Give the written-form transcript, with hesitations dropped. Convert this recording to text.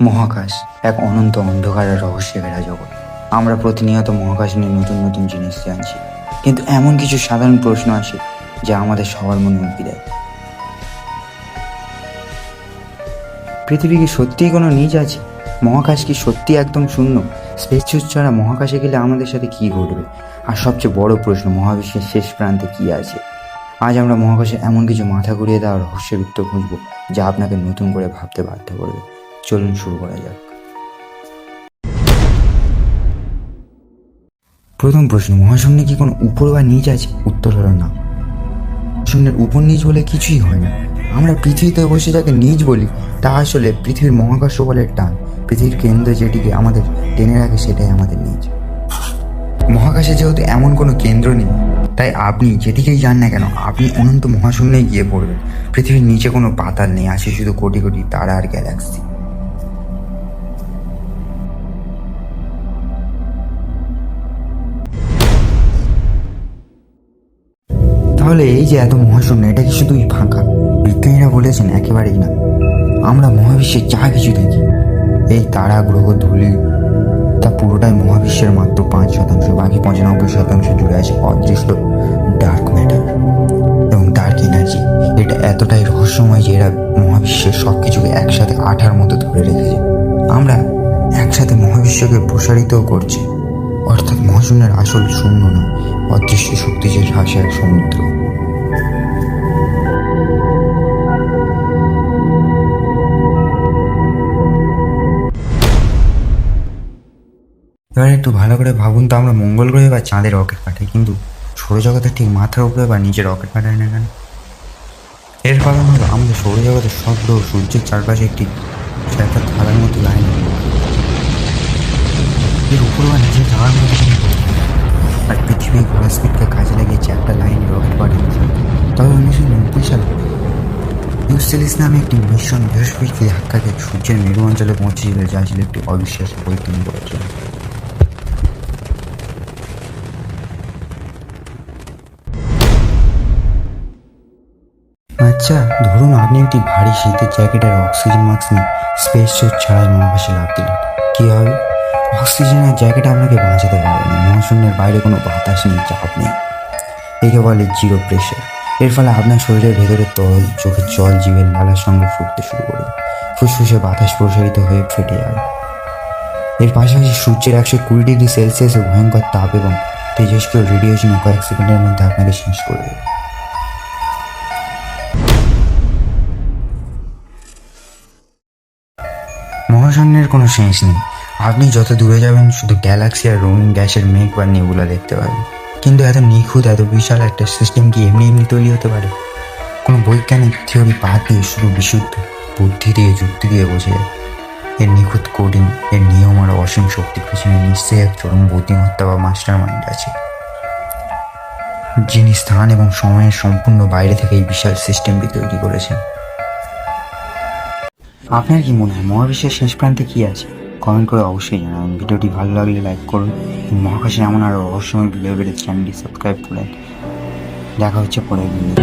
মহাকাশ এক অনন্ত অন্ধকারের রহস্যে ঘেরা জগৎ। আমরা প্রতিনিয়ত মহাকাশ নিয়ে নতুন নতুন জিনিস জানছি, কিন্তু এমন কিছু সাধারণ প্রশ্ন আসে যা আমাদের সবার মনে উঁকি দেয়। পৃথিবী কি সত্যিই কোনো নিজ আছে? মহাকাশ কি সত্যি একদম শূন্য? স্পেস স্যুট ছাড়া মহাকাশে গেলে আমাদের সাথে কি ঘটবে? আর সবচেয়ে বড় প্রশ্ন, মহাবিশ্বের শেষ প্রান্তে কি আছে? আজ আমরা মহাকাশে এমন কিছু মাথা ঘুরিয়ে দেওয়া রহস্যের উত্তর খুঁজব যা আপনাকে নতুন করে ভাবতে বাধ্য করবে। চলুন শুরু করা যাক। প্রথম প্রশ্ন, মহাশূন্যে কি কোনো উপর বা নিচ আছে? উত্তর হলো না। শূন্যের উপর নিচ বলে কিছুই হয় না। আমরা পৃথিবীতে বসে যাকে নিচ বলি তা আসলে পৃথিবীর মহাকাশ বলের টান। পৃথিবীর কেন্দ্র যেটিকে আমাদের টেনে রাখে সেটাই আমাদের নিচ। মহাকাশে যেহেতু এমন কোনো কেন্দ্র নেই, তাই আপনি যেদিকেই যান না কেন আপনি অনন্ত মহাশূন্যে গিয়ে পড়বেন। পৃথিবীর নিচে কোনো পাতাল নেই, আছে শুধু কোটি কোটি তারা আর গ্যালাক্সি। তাহলে এই যে এত মহাশূন্য, এটা কি শুধুই ফাঁকা? বিজ্ঞানীরা বলেছেন একেবারেই না। আমরা মহাবিশ্বে যা কিছু দেখি, এই তারা গ্রহ ধূলি, তা পুরোটাই মহাবিশ্বের মাত্র 5%। বাকি 95% জুড়ে আছে অদৃশ্য ডার্ক ম্যাটার এবং ডার্ক এনার্জি। এটা এতটাই রহস্যময় যে এরা মহাবিশ্বের সব কিছুকে একসাথে আঠার মতো ধরে রেখেছে। আমরা একসাথে মহাবিশ্বকে প্রসারিতও করছি। অর্থাৎ মহাশূন্যের আসল শূন্য নয়, অদৃশ্য শক্তি যে ভাসে এক সমুদ্র। এবার একটু ভালো করে ভাবুন তো, আমরা মঙ্গল গ্রহে বা চাঁদে রকেট পাঠাই, কিন্তু সৌরজগতের ঠিক মাথার উপরে বা নিচে রকেট পাঠাই না কেন? এর কারণ হলো আমাদের সৌরজগতের সব গ্রহ সূর্যের চারপাশে একটি ধারার মতো লাইন, এর উপর বা নিচে যাওয়ার মতো কোনো পথ নেই। আর পৃথিবীর ঘোড়া স্পিডকে কাজে লাগিয়েছে একটা লাইন রকেট পাঠানো। তবে 1990 সালে ইউস্টেলিস নামে একটি মিশন বৃহস্পতিকে ধাক্কা দিয়ে সূর্যের মেরু অঞ্চলে পৌঁছেছিল, যা ছিল একটি অবিশ্বাস্য বৈজ্ঞানিক অর্জন। আচ্ছা, ধরুন আপনি একটি ভারী শীতের জ্যাকেট আর অক্সিজেন মাস্ক নিয়ে স্পেস স্যুট ছাড়াই মহাকাশে লাফ দিলেন। কী হবে? অক্সিজেনের জ্যাকেট আপনাকে বাঁচাতে পারবে না। মহাশূন্যের বাইরে কোনো বাতাস নেই, চাপ নেই। একে বলে জিরো প্রেশার। এর ফলে আপনার শরীরের ভেতরে তরল, চোখের জল জীবের লালার সঙ্গে ফুটতে শুরু করবে। ফুসফুসে বাতাস প্রসারিত হয়ে ফেটে যাবে। এর পাশাপাশি সূর্যের 120°C ভয়ঙ্কর তাপ এবং তেজস্ক্রিয় রেডিয়েশন কয়েক সেকেন্ডের মধ্যে আপনাকে শেষ করে দেবে। মহাশূন্যের কোনো শেষ নেই। আপনি যত দূরে যাবেন শুধু গ্যালাক্সি আর রঙিন গ্যাসের মেঘ বা নেবুলা দেখতে পাবেন। কিন্তু এত নিখুঁত, এত বিশাল একটা সিস্টেম কি এমনি এমনি তৈরি হতে পারে? কোনো বৈজ্ঞানিক থিওরি বাদ দিয়ে শুধু বিশুদ্ধ বুদ্ধি দিয়ে, যুক্তি দিয়ে বোঝা যায়। এর নিখুঁত কোডিং, এর নিয়ম আর অসীম শক্তির পিছনে নিশ্চয়ই এক চরম বুদ্ধিমত্তা বা মাস্টার মাইন্ড আছে, যিনি স্থান এবং সময়ের সম্পূর্ণ বাইরে থেকে এই বিশাল সিস্টেমটি তৈরি করেছেন। আপনার কি মনে হয় মহাবিশ্বের শেষ প্রান্তে কি আছে? কমেন্ট করে অবশ্যই জানাবেন। ভিডিওটি ভালো লাগলে লাইক করুন। মহাকাশে এমন আরও রহস্যময় ভিডিও পেতে চ্যানেলটি সাবস্ক্রাইব করুন। দেখা হচ্ছে পরের ভিডিও।